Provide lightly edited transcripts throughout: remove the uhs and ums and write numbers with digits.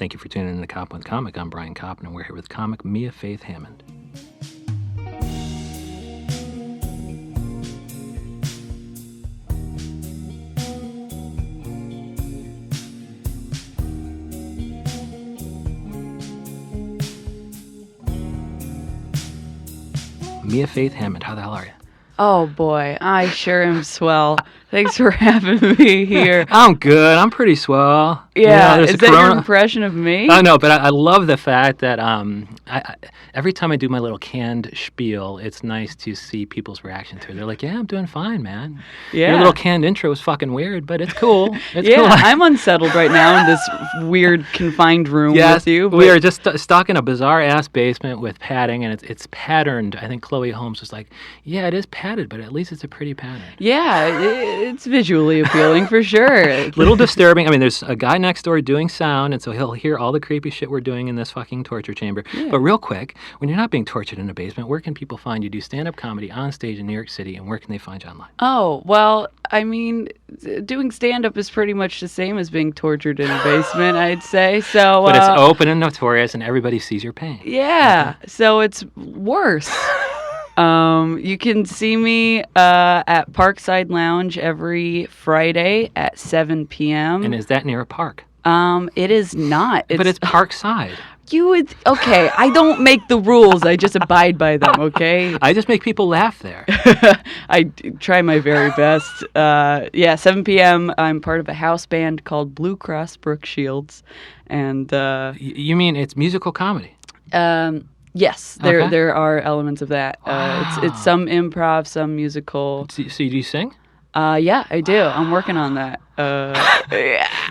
Thank you for tuning in to Koppen with Comic. I'm Brian Koppen, and we're here with comic Mia Faith Hammond. Mia Faith Hammond, how the hell are you? Oh boy, I sure am swell. Thanks for having me here. I'm good. I'm pretty swell. Yeah, is that your impression of me? Oh, no, but I love the fact that every time I do my little canned spiel, it's nice to see people's reaction to it. They're like, yeah, I'm doing fine, man. Yeah. Your little canned intro was fucking weird, but it's cool. It's yeah, cool. I'm unsettled right now in this weird confined room with you. We are just stuck in a bizarre-ass basement with padding, and it's patterned. I think Chloe Holmes was like, yeah, it is padded, but at least it's a pretty pattern. Yeah, it's visually appealing for sure. A little disturbing. I mean, there's a guy next door doing sound, and so he'll hear all the creepy shit we're doing in this fucking torture chamber. Yeah. But real quick, when you're not being tortured in a basement, where can people find you? Do stand-up comedy on stage in New York City, and where can they find you online? Oh, well, I mean, doing stand-up is pretty much the same as being tortured in a basement, I'd say. So, but it's open and notorious, and everybody sees your pain. Yeah, so it's worse. You can see me at Parkside Lounge every Friday at 7 p.m. And is that near a park? It is not. But it's Parkside. Okay, I don't make the rules. I just abide by them, okay? I just make people laugh there. I try my very best. 7 p.m. I'm part of a house band called Blue Cross Brook Shields. And you mean it's musical comedy? Yes, Okay. there are elements of that. Wow. It's some improv, some musical. So do you sing? Yeah, I do. I'm working on that.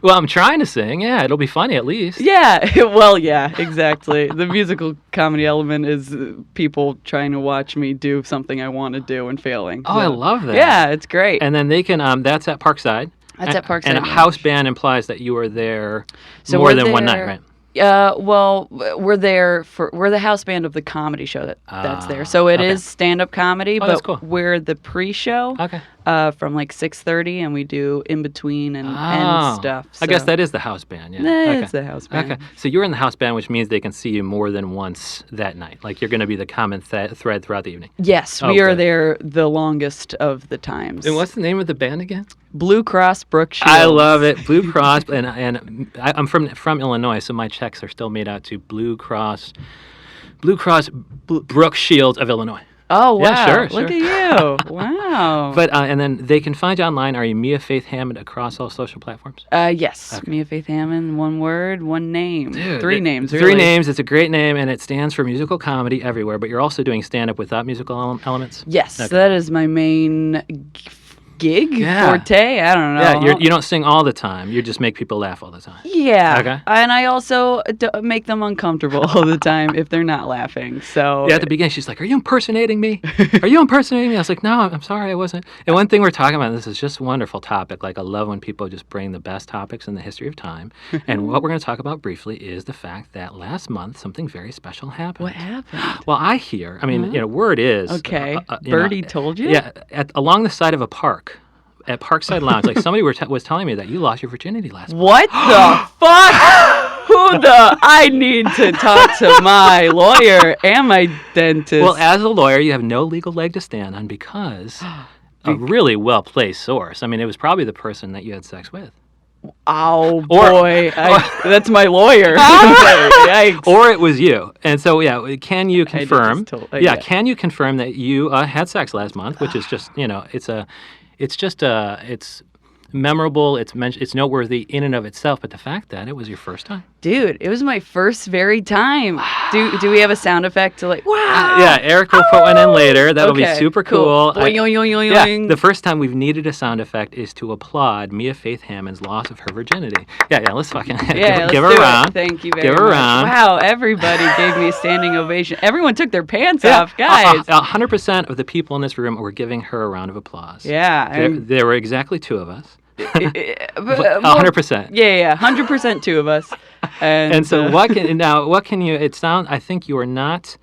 Well, I'm trying to sing. Yeah, it'll be funny at least. Yeah, well, yeah, exactly. The musical comedy element is people trying to watch me do something I want to do and failing. Oh, I love that. Yeah, it's great. And then they can, that's at Parkside. That's at Parkside. And a house band implies that you are there So more than one night, right? Well, we're the house band of the comedy show that's there. So it is stand-up comedy, Oh, but that's cool. we're the pre-show. Okay. From like 6:30, and we do in between and end stuff. I guess that is the house band, yeah. It's the house band. Okay. So you're in the house band, which means they can see you more than once that night. Like you're going to be the common thread throughout the evening. Yes, we are there the longest of the times. And what's the name of the band again? Blue Cross Brook Shields. I love it. Blue Cross, and I'm from Illinois, so my checks are still made out to Blue Cross Brook Shields of Illinois. Oh, wow. Yeah, sure. Look at you. Wow. But and then they can find you online. Are you Mia Faith Hammond across all social platforms? Yes. Okay. Mia Faith Hammond, one word, one name. Dude, Three names, really. 3 names. It's a great name, and it stands for musical comedy everywhere. But you're also doing stand-up without musical elements? Yes, Okay. that is my main gig, Yeah. forte. I don't know. Yeah, you don't sing all the time. You just make people laugh all the time. Yeah. Okay. And I also make them uncomfortable all the time if they're not laughing. So Yeah, at the beginning, she's like, "Are you impersonating me? Are you impersonating me?" I was like, "No, I'm sorry, I wasn't." And one thing we're talking about, this is just a wonderful topic. Like, I love when people just bring the best topics in the history of time. And what we're going to talk about briefly is the fact that last month, something very special happened. What happened? Well, word is... Okay. you Birdie know, told you? Yeah, along the side of a park, at Parkside Lounge, like somebody was telling me that you lost your virginity last month. What the fuck? I need to talk to my lawyer and my dentist. Well, as a lawyer, you have no legal leg to stand on because a really well-placed source. I mean, it was probably the person that you had sex with. Oh, boy. That's my lawyer. Yikes. Or it was you. And so, yeah, can you confirm? Yeah. Can you confirm that you had sex last month, which is just, it's memorable, it's noteworthy in and of itself, but the fact that it was your first time. Dude, it was my first very time. Do we have a sound effect to like, wow? Yeah, Erik will put one in later. That'll be super cool. Boing, yoing, yoing, yoing. Yeah, the first time we've needed a sound effect is to applaud Mia Faith Hammond's loss of her virginity. Yeah, let's fucking give her a round. Thank you very much. Give her a round. Wow, everybody gave me a standing ovation. Everyone took their pants off, guys. 100% of the people in this room were giving her a round of applause. Yeah. There were exactly 2 of us. 100%. Yeah, 100% 2 of us. And so what can you? It sounds. I think you are not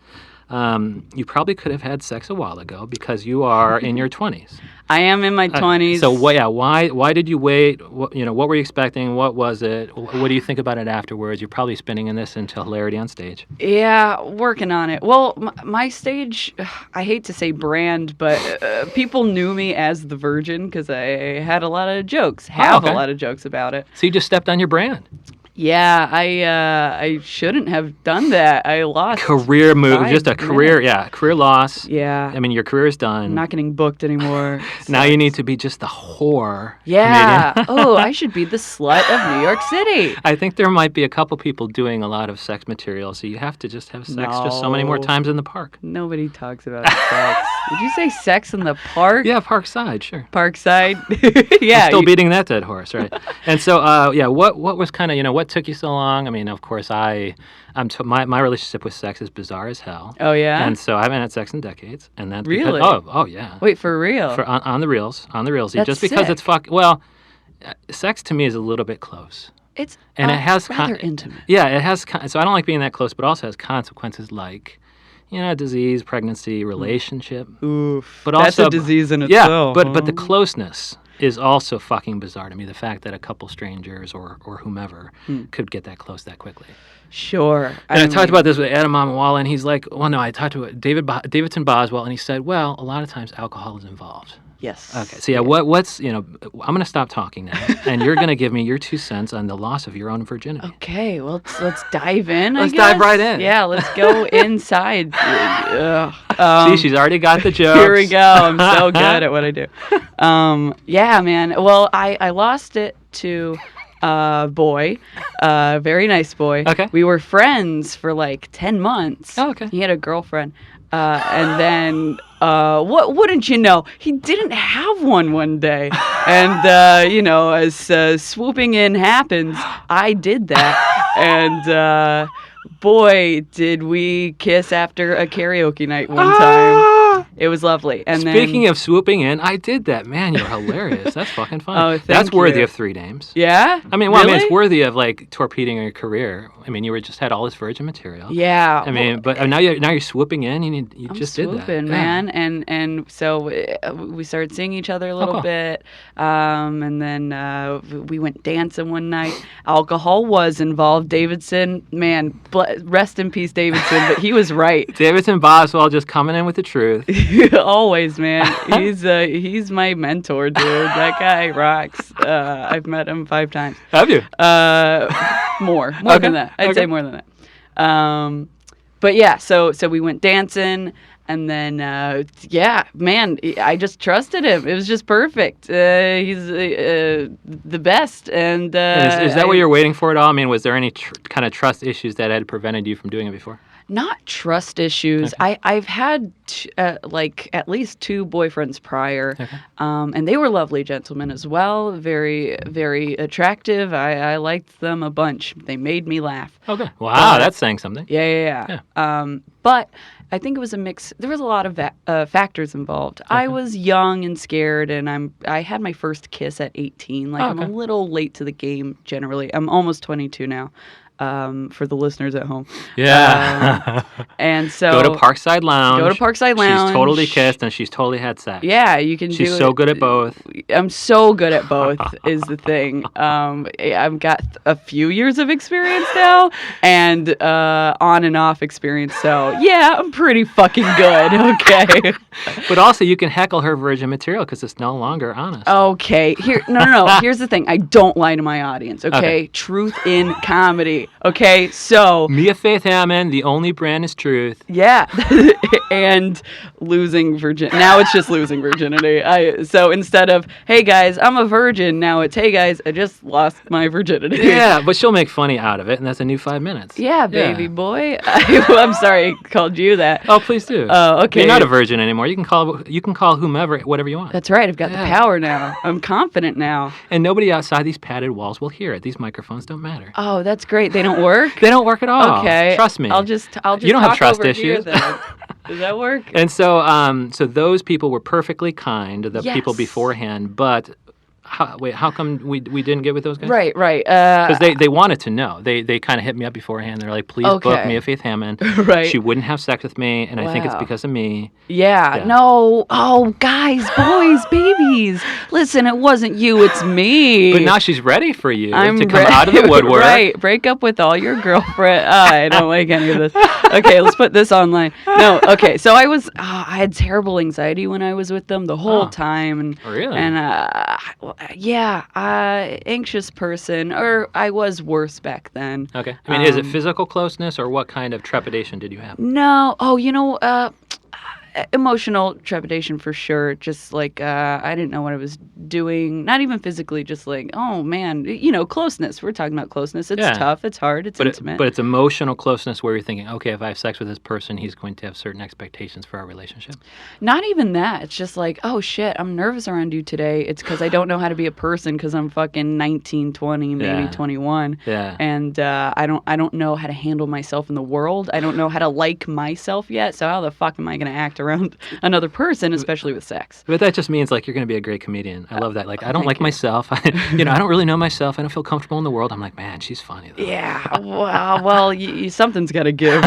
You probably could have had sex a while ago because you are in your 20s. I am in my 20s. So why did you wait? What were you expecting? What was it? What do you think about it afterwards? You're probably spinning in this into hilarity on stage. Yeah, working on it. Well, my stage, I hate to say brand, but people knew me as the Virgin because I had a lot of jokes, a lot of jokes about it. So you just stepped on your brand. Yeah, I shouldn't have done that. I lost career move, just a career, career loss. Yeah. I mean, your career is done. I'm not getting booked anymore. Now you need to be just the whore. Yeah. comedian. I should be the slut of New York City. I think there might be a couple people doing a lot of sex material, so you have to just have sex just so many more times in the park. Nobody talks about sex. Did you say sex in the park? Yeah, Parkside, sure. Parkside. Yeah. I'm still beating that dead horse, right? And so, what was kind of, what took you so long? I mean, of course, my relationship with sex is bizarre as hell. Oh yeah. And so I haven't had sex in decades, and that's really. Oh yeah. Wait, for real? On the reels, That's just because sick. it's Well, sex to me is a little bit close. It's and it has rather intimate. Yeah, it has. So I don't like being that close, but also has consequences like, disease, pregnancy, relationship. Oof. But that's also a disease in yeah, itself. but the closeness is also fucking bizarre to me. The fact that a couple strangers or whomever could get that close that quickly. Sure. And I talked about this with Adam Amawala, and he's like, well, no, I talked to Davidson Boswell, and he said, well, a lot of times alcohol is involved. Yes. Okay. So what's I'm going to stop talking now, and you're going to give me your 2 cents on the loss of your own virginity. Okay. Well, let's dive in. Let's dive right in. Yeah. Let's go inside. See, she's already got the jokes. Here we go. I'm so good at what I do. Yeah, man. Well, I lost it to a boy, very nice boy. Okay. We were friends for like 10 months. Oh, okay. He had a girlfriend. And then, what wouldn't you know? He didn't have one day. And, as swooping in happens, I did that. And, boy, did we kiss after a karaoke night one time. It was lovely. And Speaking of swooping in, I did that. Man, you're hilarious. That's fucking fun. Oh, That's thank worthy you. of 3 names. Yeah? I mean, Really? it's worthy of like torpedoing your career. I mean, you just had all this virgin material. Yeah. I mean, but now you're swooping in. You I'm just did that. swooping, man. And so we started seeing each other a little cool. bit. And then we went dancing one night. Alcohol was involved. Davidson, man, rest in peace, Davidson. But he was right. Davidson Boswell just coming in with the truth. Always, man. He's my mentor, dude. That guy rocks. I've met him 5 times. Have you? More Okay. than that. I'd Okay. say more than that. But yeah, so we went dancing, and then man, I just trusted him. It was just perfect. He's the best, and Is that what you're waiting for at all? I mean, was there any kind of trust issues that had prevented you from doing it before? Not trust issues. Okay. I've had like at least 2 boyfriends prior, Okay. and they were lovely gentlemen as well. Very, very attractive. I liked them a bunch. They made me laugh. Okay. Wow, that's saying something. Yeah. But I think it was a mix. There was a lot of factors involved. I was young and scared, and I had my first kiss at 18. Like I'm a little late to the game generally. I'm almost 22 now. For the listeners at home. Yeah. And so Go to Parkside Lounge. She's totally kissed and she's totally had sex. Yeah, you can do it. She's so good at both. I'm so good at both is the thing. I've got a few years of experience now and on and off experience. So yeah, I'm pretty fucking good. Okay. But also you can heckle her virgin material because it's no longer honest. Okay. No. Here's the thing. I don't lie to my audience. Okay. Truth in comedy. Okay, so Mia Faith Hammond, the only brand is truth. yeah, and losing virginity. Now it's just losing virginity. So instead of hey guys, I'm a virgin. Now it's hey guys, I just lost my virginity. Yeah, but she'll make funny out of it, and that's a new 5 minutes. Yeah, baby boy. I'm sorry, I called you that. Oh, please do. Oh, okay. You're not a virgin anymore. You can call whomever whatever you want. That's right. I've got the power now. I'm confident now. And nobody outside these padded walls will hear it. These microphones don't matter. Oh, that's great. They don't work? They don't work at all. Okay. Trust me. I'll just You don't have talk trust over here issues. then. Does that work? And so those people were perfectly kind, the people Yes. beforehand, but how come we didn't get with those guys? Right. Because they wanted to know. They kind of hit me up beforehand. They're like, please book Okay. Mia Faith Hammond. Right. She wouldn't have sex with me, and I think it's Wow. because of me. Yeah. No. Oh, guys, boys, babies. Listen, it wasn't you. It's me. But now she's ready for you I'm to come ready. out of the woodwork. Right. Break up with all your girlfriend. I don't like any of this. Okay, let's put this online. No. Okay. So I had terrible anxiety when I was with them the whole time, and Really? and anxious person, or I was worse back then. Okay. I mean, is it physical closeness, or what kind of trepidation did you have? No. Oh, emotional trepidation for sure. Just like I didn't know what I was doing. Not even physically. Just like, oh man, closeness. We're talking about closeness. It's tough. It's hard. It's intimate. But it's emotional closeness where you're thinking, okay, if I have sex with this person, he's going to have certain expectations for our relationship. Not even that. It's just like, oh shit, I'm nervous around you today. It's because I don't know how to be a person because I'm fucking 19, 20, maybe 21. Yeah. And I don't know how to handle myself in the world. I don't know how to like myself yet. So how the fuck am I going to act around another person, especially with sex? But that just means like you're going to be a great comedian. I love that. Like I don't Thank like you. myself. I don't really know myself. I don't feel comfortable in the world. I'm like, man, she's funny though. Yeah, well, something's got to give,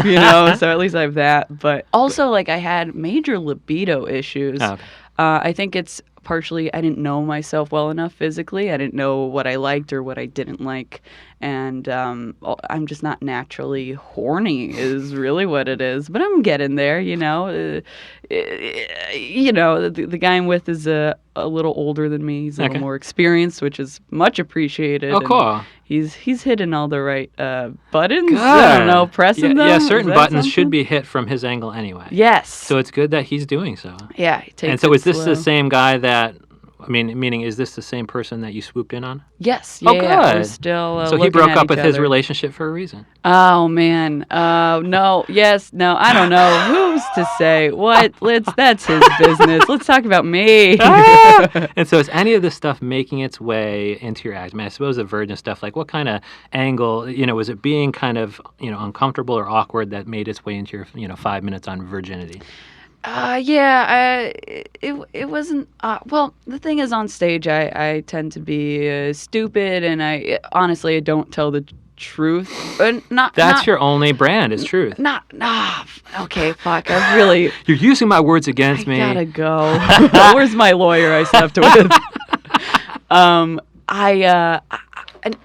so at least I have that. But also, like, I had major libido issues. Oh, okay. I think it's partially I didn't know myself well enough physically. I didn't know what I liked or what I didn't like. And I'm just not naturally horny is really what it is. But I'm getting there, the guy I'm with is a little older than me. He's a little more experienced, which is much appreciated. Oh, cool. He's hitting all the right buttons. I don't know, pressing them. Yeah, certain Is that buttons should something? be hit from his angle anyway. Yes. So it's good that he's doing so. Yeah. He takes And so it is this slow. the same guy that, meaning is this the same person that you swooped in on? Yes. Oh, Yeah. We're good. still So he looking broke at up each with his other. relationship for a reason. Oh man. No. Yes. No. I don't know. Who's to say? What? That's his business. Let's talk about me. And so is any of this stuff making its way into your act? I mean, I suppose the virgin stuff, like what kind of angle, was it being kind of, uncomfortable or awkward that made its way into your, 5 minutes on virginity? It wasn't. Well, the thing is, on stage, I tend to be stupid, and I don't tell the truth. That's your only brand, is truth. Okay, fuck. I really. You're using my words against me. I gotta go. Where's my lawyer I slept with?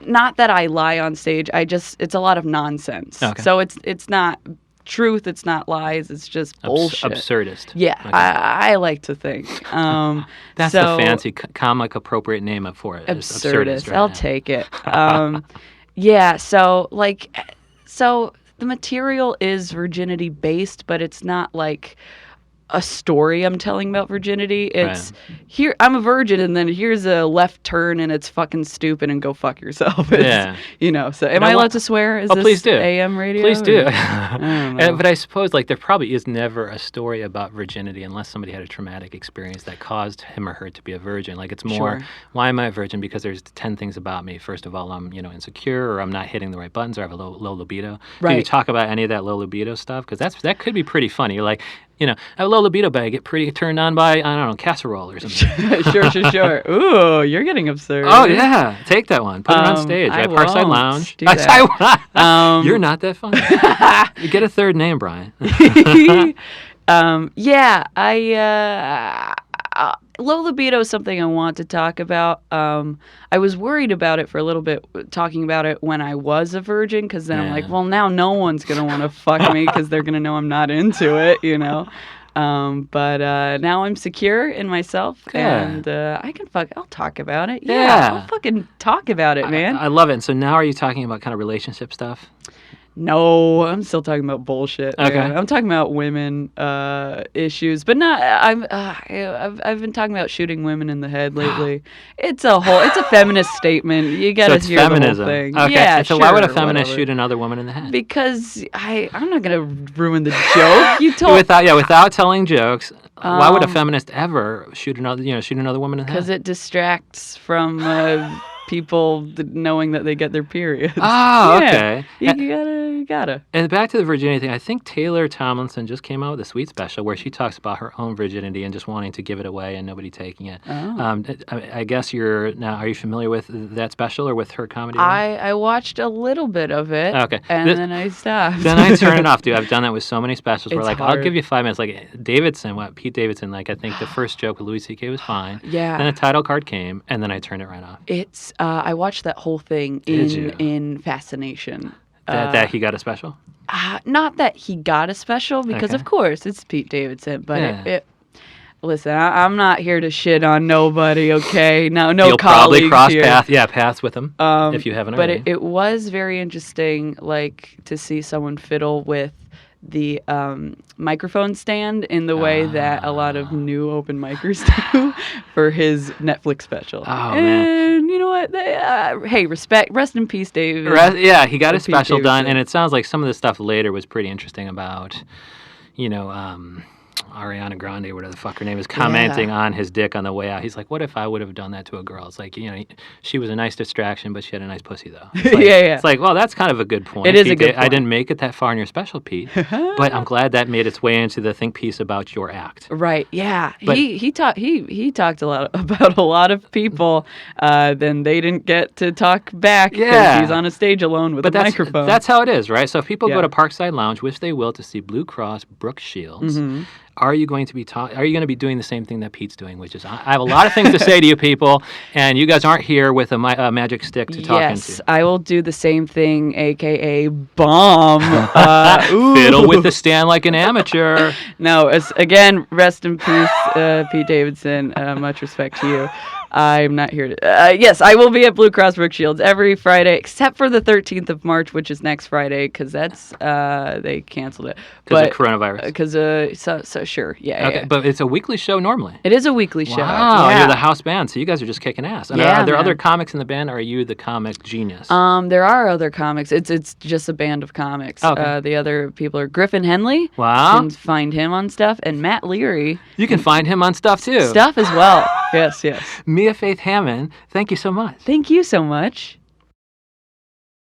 Not that I lie on stage. It's a lot of nonsense. Okay. So it's not truth. It's not lies. It's just bullshit. Absurdist. Yeah, Okay. I like to think. That's the fancy comic appropriate name for it. is Absurdist. right I'll now. take it. Yeah. So the material is virginity based, but it's not like a story I'm telling about virginity. It's here I'm a virgin, and then here's a left turn, and it's fucking stupid, and go fuck yourself. Yeah. So am I allowed to swear? Is this please do. AM radio? Please do. don't know. But I suppose there probably is never a story about virginity unless somebody had a traumatic experience that caused him or her to be a virgin. Like it's more, Sure. why am I a virgin? Because there's 10 things about me. First of all, I'm insecure, or I'm not hitting the right buttons, or I have a low libido. Can you Right. talk about any of that low libido stuff? Because that could be pretty funny. You're like, I have a low libido, but I get pretty turned on by, I don't know, casserole or something. Sure. Ooh, you're getting absurd. Oh, yeah. Take that one. Put it on stage I at Parkside won't Lounge. do that. You're not that funny. You get a third name, Brian. Low libido is something I want to talk about. I was worried about it for a little bit, talking about it when I was a virgin, because then I'm like, well, now no one's going to want to fuck me because they're going to know I'm not into it, But now I'm secure in myself, and I can I'll talk about it. Yeah. I'll fucking talk about it, man. I love it. And so now are you talking about kind of relationship stuff? No, I'm still talking about bullshit. Okay. Man. I'm talking about women issues, but not. I've been talking about shooting women in the head lately. It's a feminist statement. You got to hear feminism. the whole thing. Okay. Yeah, So why would a sure, feminist whatever. shoot another woman in the head? Because I'm not gonna ruin the joke. You told Without telling jokes. Why would a feminist ever shoot another woman in the head? because it distracts from people knowing that they get their periods. Oh, Yeah. okay. You gotta. And back to the virginity thing, I think Taylor Tomlinson just came out with a sweet special where she talks about her own virginity and just wanting to give it away and nobody taking it. Oh. I guess are you familiar with that special or with her comedy? I watched a little bit of it. Okay. And then I stopped. Then I turn it off, dude. I've done that with so many specials where, It's like, I'll hard. give you 5 minutes. Like, Pete Davidson, like, I think the first joke with Louis C.K. was fine. Yeah. Then the title card came, and then I turned it right off. It's I watched that whole thing Did you? in fascination. That he got a special? Not that he got a special, because Okay. of course it's Pete Davidson, but Yeah. listen, I'm not here to shit on nobody, okay? No You'll colleagues probably cross here. paths with him if you haven't But already. it was very interesting, like, to see someone fiddle with the microphone stand in the way that a lot of new open micers do for his Netflix special. Oh, and man. you know what? Hey, rest in peace, David. Yeah, he got his Pete special done, Davidson. and it sounds like some of the stuff later was pretty interesting about, Ariana Grande, whatever the fuck her name is, commenting on his dick on the way out. He's like, what if I would have done that to a girl? It's like, she was a nice distraction, but she had a nice pussy, though. It's like, Yeah. It's like, well, that's kind of a good point. It is a Pete. good I point. didn't make it that far in your special, Pete, but I'm glad that made its way into the think piece about your act. Right. Yeah. But- he talked a lot about a lot of people. Then they didn't get to talk back because Yeah. he's on a stage alone with a microphone. That's how it is, right? So if people Yeah. go to Parkside Lounge, which they will, to see Blue Cross Brooke Shields, Mm-hmm. are you going to be doing the same thing that Pete's doing, which is I have a lot of things to say to you people, and you guys aren't here with a magic stick to talk Yes, into. I will do the same thing, aka bomb. Fiddle with the stand like an amateur. No, again, rest in peace, Pete Davidson. Much respect to you. I'm not here to. Yes, I will be at Blue Cross Brooke Shields every Friday, except for the 13th of March, which is next Friday, because that's they canceled it. Because of coronavirus. Because so sure, yeah. Okay, yeah. but it's a weekly show normally. It is a weekly show. Wow, Yeah. you're the house band, so you guys are just kicking ass. And Yeah, are there man. other comics in the band, or are you the comic genius? There are other comics. It's just a band of comics. Okay. The other people are Griffin Henley. Wow. You can find him on stuff, and Matt Leary. You can find him on stuff, too. Stuff as well. Yes. Mia Faith Hammond, thank you so much. Thank you so much.